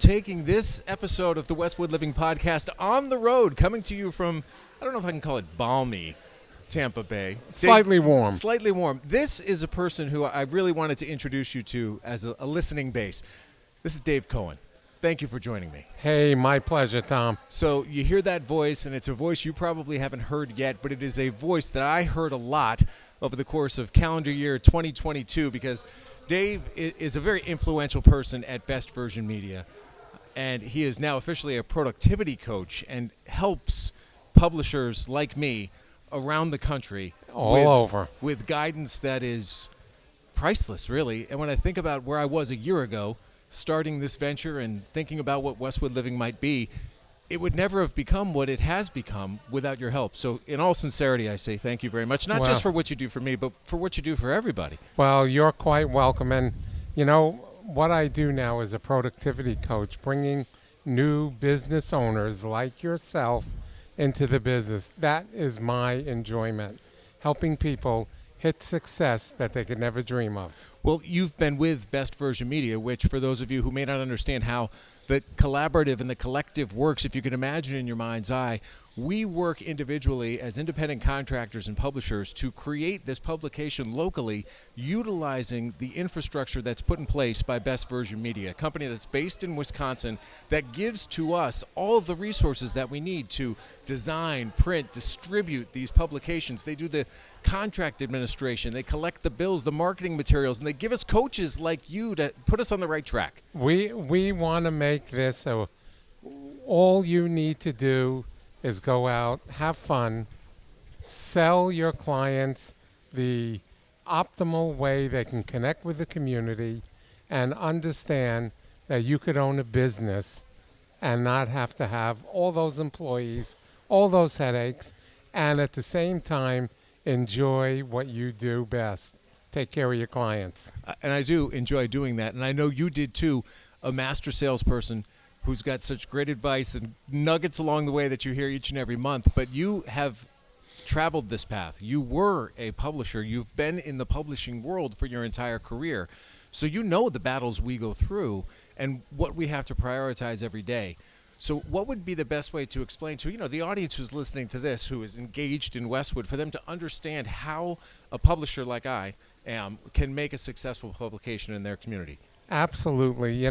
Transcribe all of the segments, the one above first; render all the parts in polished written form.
taking this episode of the Westwood Living Podcast on the road, coming to you from, I don't know if I can call it balmy, Tampa Bay. Slightly warm. Slightly warm. This is a person who I really wanted to introduce you to as a listening base. This is Dave Cohen. Thank you for joining me. Hey, my pleasure, Tom. So you hear that voice, and it's a voice you probably haven't heard yet, but it is a voice that I heard a lot over the course of calendar year 2022 because Dave is a very influential person at Best Version Media, and he is now officially a productivity coach and helps publishers like me around the country over with guidance that is priceless, really. And when I think about where I was a year ago, starting this venture and thinking about what Westwood Living might be, it would never have become what it has become without your help. So in all sincerity, I say thank you very much, not just for what you do for me, but for what you do for everybody. Well, you're quite welcome. And, you know, what I do now is a productivity coach, bringing new business owners like yourself into the business. That is my enjoyment, helping people hit success that they could never dream of. Well, you've been with Best Version Media, which for those of you who may not understand how the collaborative and the collective works, if you can imagine in your mind's eye, we work individually as independent contractors and publishers to create this publication locally, utilizing the infrastructure that's put in place by Best Version Media, a company that's based in Wisconsin that gives to us all of the resources that we need to design, print, distribute these publications. They do the contract administration, they collect the bills, the marketing materials, and they give us coaches like you to put us on the right track. We want to make this so all you need to do is go out, have fun, sell your clients the optimal way they can connect with the community and understand that you could own a business and not have to have all those employees, all those headaches, and at the same time enjoy what you do best. Take care of your clients. And I do enjoy doing that, and I know you did too, a master salesperson who's got such great advice and nuggets along the way that you hear each and every month. But you have traveled this path. You were a publisher. You've been in the publishing world for your entire career. So you know the battles we go through and what we have to prioritize every day. So what would be the best way to explain to, the audience who's listening to this, who is engaged in Westwood, for them to understand how a publisher like I am can make a successful publication in their community? Absolutely.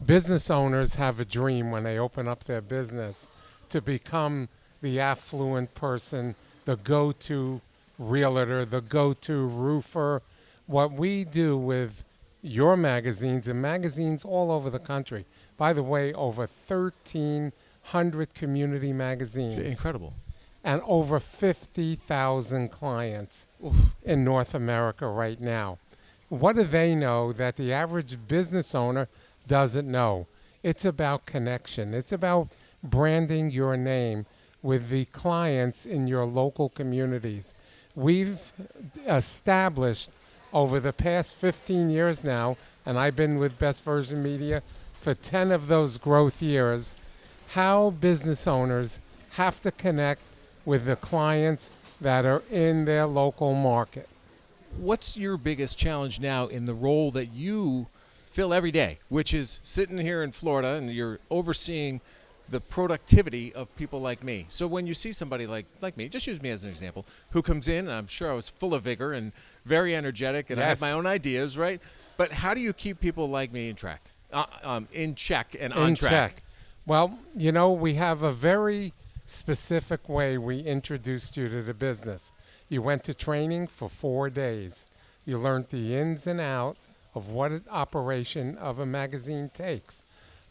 Business owners have a dream when they open up their business to become the affluent person, the go-to realtor, the go-to roofer. What we do with your magazines and magazines all over the country, by the way, over 1,300 community magazines. Incredible. And over 50,000 clients in North America right now. What do they know that the average business owner doesn't know? It's about connection. It's about branding your name with the clients in your local communities. We've established over the past 15 years now, and I've been with Best Version Media for 10 of those growth years, how business owners have to connect with the clients that are in their local market. What's your biggest challenge now in the role that you fill every day, which is sitting here in Florida and you're overseeing the productivity of people like me? So when you see somebody like me, just use me as an example, who comes in, and I'm sure I was full of vigor and very energetic, and I have my own ideas, right? But how do you keep people like me in check and on track? Well, we have a very specific way we introduced you to the business. You went to training for 4 days. You learned the ins and outs of what an operation of a magazine takes.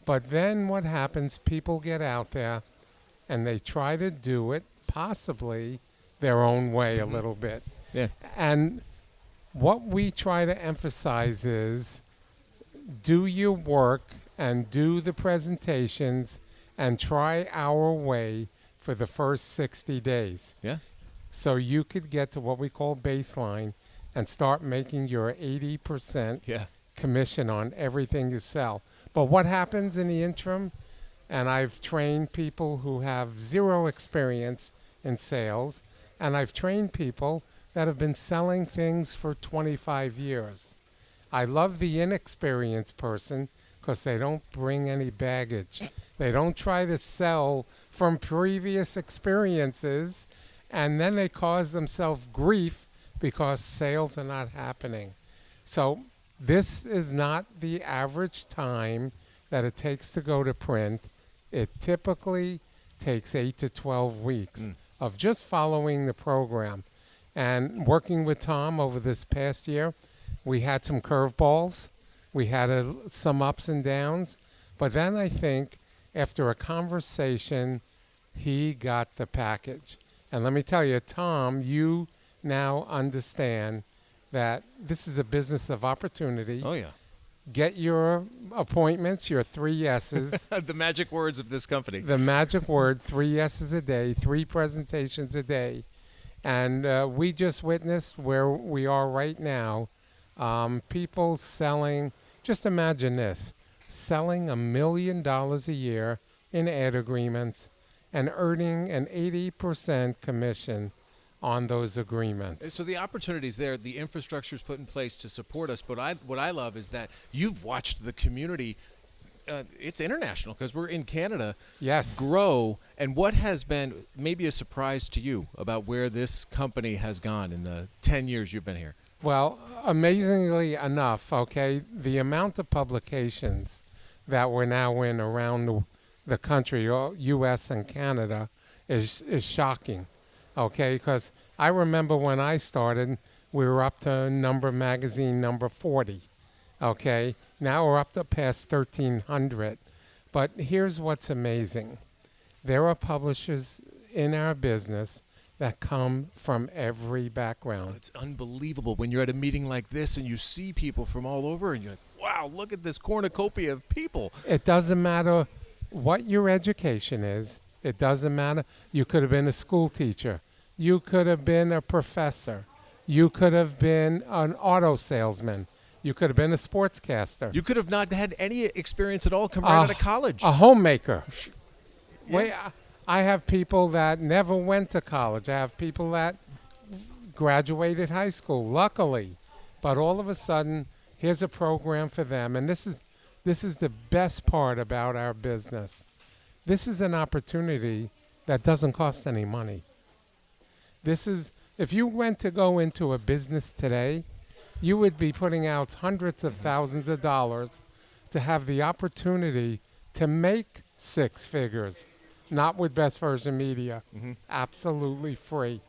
But then what happens, people get out there and they try to do it possibly their own way a little bit. Yeah. And what we try to emphasize is do your work and do the presentations and try our way for the first 60 days. Yeah. So you could get to what we call baseline and start making your 80% commission on everything you sell. But what happens in the interim, and I've trained people who have zero experience in sales, and I've trained people that have been selling things for 25 years. I love the inexperienced person because they don't bring any baggage. They don't try to sell from previous experiences, and then they cause themselves grief because sales are not happening. So this is not the average time that it takes to go to print. It typically takes 8 to 12 weeks of just following the program. And working with Tom over this past year, we had some curveballs. We had some ups and downs. But then I think after a conversation, he got the package. And let me tell you, Tom, you now understand that this is a business of opportunity. Oh, yeah. Get your appointments, your 3 yeses. The magic words of this company. The magic word, 3 yeses a day, 3 presentations a day. And we just witnessed where we are right now. People selling, just imagine this, selling $1 million a year in ad agreements and earning an 80% commission on those agreements. So the opportunity's there, the infrastructure's put in place to support us, but what I love is that you've watched the community, it's international because we're in Canada, Yes. grow, and what has been maybe a surprise to you about where this company has gone in the 10 years you've been here? Well, amazingly enough, okay, the amount of publications that we're now in around the country, U.S. and Canada, is shocking, okay? Because I remember when I started, we were up to magazine number 40, okay? Now we're up to past 1,300. But here's what's amazing. There are publishers in our business that come from every background. It's unbelievable when you're at a meeting like this and you see people from all over and you're like, wow, look at this cornucopia of people. It doesn't matter what your education is. It doesn't matter. You could have been a school teacher. You could have been a professor. You could have been an auto salesman. You could have been a sportscaster. You could have not had any experience at all, come right out of college. A homemaker. Yeah. Wait, I have people that never went to college. I have people that graduated high school, luckily. But all of a sudden, here's a program for them. And this is the best part about our business. This is an opportunity that doesn't cost any money. If you went to go into a business today, you would be putting out hundreds of thousands of dollars to have the opportunity to make 6 figures, not with Best Version Media, absolutely free.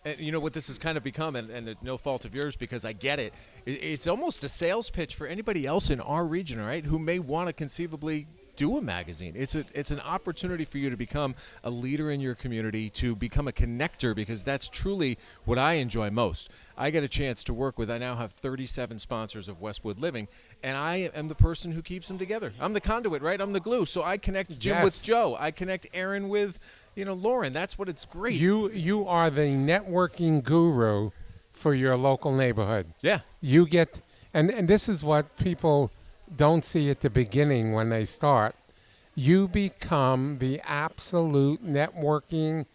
And you know what this has kind of become, and no fault of yours because I get it, it's almost a sales pitch for anybody else in our region, right, who may want to conceivably do a magazine. It's an opportunity for you to become a leader in your community, to become a connector, because that's truly what I enjoy most. I get a chance to work with, I now have 37 sponsors of Westwood Living, and I am the person who keeps them together. I'm the conduit, right? I'm the glue. So I connect Jim with Joe. I connect Aaron with, Lauren. That's what it's great. You are the networking guru for your local neighborhood. Yeah. You get, and this is what people don't see at the beginning when they start. You become the absolute networking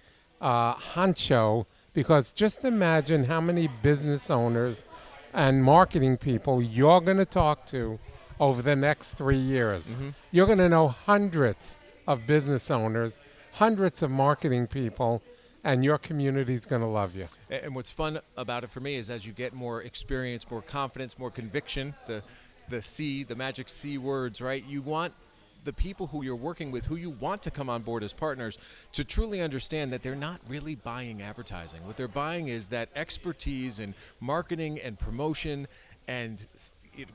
honcho, because just imagine how many business owners and marketing people you're going to talk to over the next 3 years. You're going to know hundreds of business owners, hundreds of marketing people, and your community's going to love you. And what's fun about it for me is as you get more experience, more confidence, more conviction, the magic C words, right? You want the people who you're working with, who you want to come on board as partners, to truly understand that they're not really buying advertising. What they're buying is that expertise in marketing and promotion and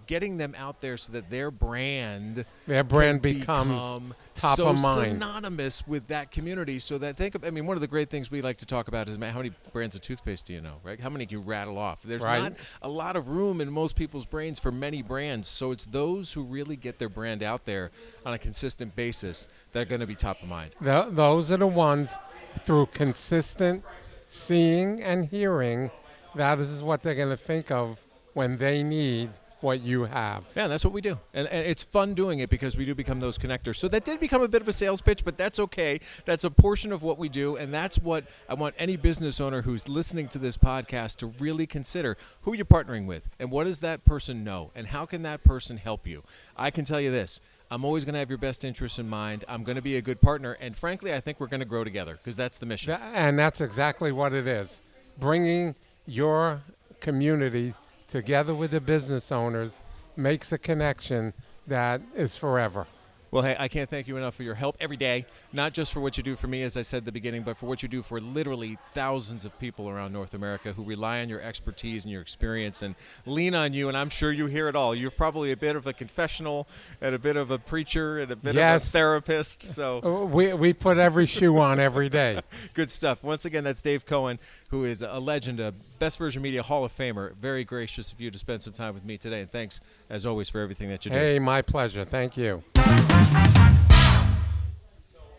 getting them out there so that their brand becomes top so of mind, synonymous with that community. So that one of the great things we like to talk about is how many brands of toothpaste do you know, right? How many can you rattle off? There's not a lot of room in most people's brains for many brands. So it's those who really get their brand out there on a consistent basis that are going to be top of mind. Those are the ones through consistent seeing and hearing. That is what they're going to think of when they need what you have. Yeah, that's what we do. And it's fun doing it because we do become those connectors. So that did become a bit of a sales pitch, but that's okay. That's a portion of what we do, and that's what I want any business owner who's listening to this podcast to really consider. Who you're partnering with, and what does that person know, and how can that person help you? I can tell you this. I'm always going to have your best interests in mind. I'm going to be a good partner, and frankly, I think we're going to grow together because that's the mission. And that's exactly what it is. Bringing your community together with the business owners makes a connection that is forever. Well, hey, I can't thank you enough for your help every day, not just for what you do for me, as I said at the beginning, but for what you do for literally thousands of people around North America who rely on your expertise and your experience and lean on you, and I'm sure you hear it all. You're probably a bit of a confessional and a bit of a preacher and a bit of a therapist. So we put every shoe on every day. Good stuff. Once again, that's Dave Cohen, who is a legend, a Best Version Media Hall of Famer. Very gracious of you to spend some time with me today, and thanks, as always, for everything that you do. Hey, my pleasure. Thank you.